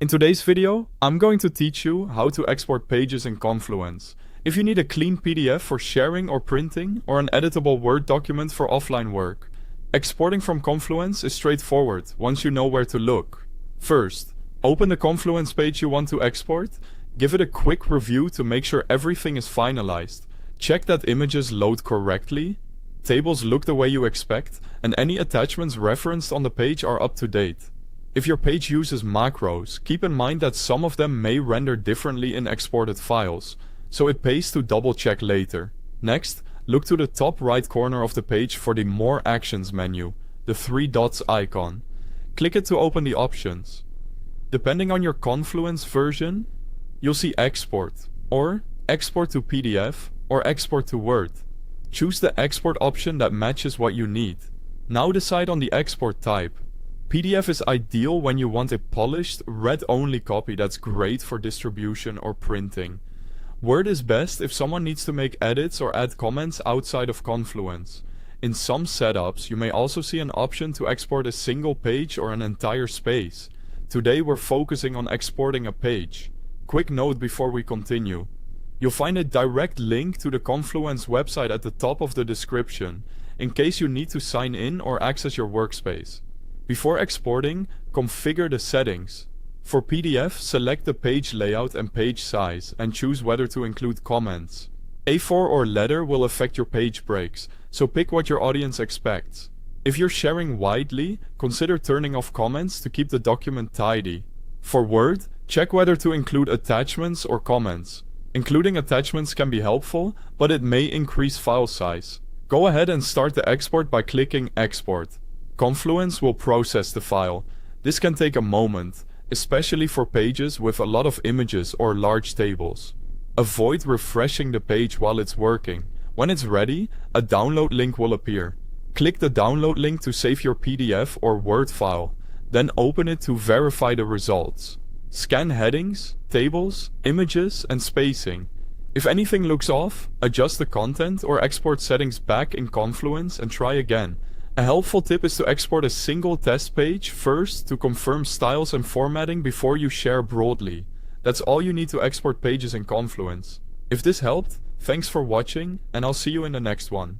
In today's video, I'm going to teach you how to export pages in Confluence. If you need a clean PDF for sharing or printing, or an editable Word document for offline work, exporting from Confluence is straightforward once you know where to look. First, open the Confluence page you want to export, give it a quick review to make sure everything is finalized. Check that images load correctly, tables look the way you expect, and any attachments referenced on the page are up to date. If your page uses macros, keep in mind that some of them may render differently in exported files, so it pays to double check later. Next, look to the top right corner of the page for the More Actions menu, the 3 dots icon. Click it to open the options. Depending on your Confluence version, you'll see Export, or Export to PDF, or Export to Word. Choose the export option that matches what you need. Now decide on the export type. PDF is ideal when you want a polished, read-only copy that's great for distribution or printing. Word is best if someone needs to make edits or add comments outside of Confluence. In some setups, you may also see an option to export a single page or an entire space. Today we're focusing on exporting a page. Quick note before we continue. You'll find a direct link to the Confluence website at the top of the description, in case you need to sign in or access your workspace. Before exporting, configure the settings. For PDF, select the page layout and page size and choose whether to include comments. A4 or letter will affect your page breaks, so pick what your audience expects. If you're sharing widely, consider turning off comments to keep the document tidy. For Word, check whether to include attachments or comments. Including attachments can be helpful, but it may increase file size. Go ahead and start the export by clicking Export. Confluence will process the file. This can take a moment, especially for pages with a lot of images or large tables. Avoid refreshing the page while it's working. When it's ready, a download link will appear. Click the download link to save your PDF or Word file, then open it to verify the results. Scan headings, tables, images, and spacing. If anything looks off, adjust the content or export settings back in Confluence and try again. A helpful tip is to export a single test page first to confirm styles and formatting before you share broadly. That's all you need to export pages in Confluence. If this helped, thanks for watching, and I'll see you in the next one.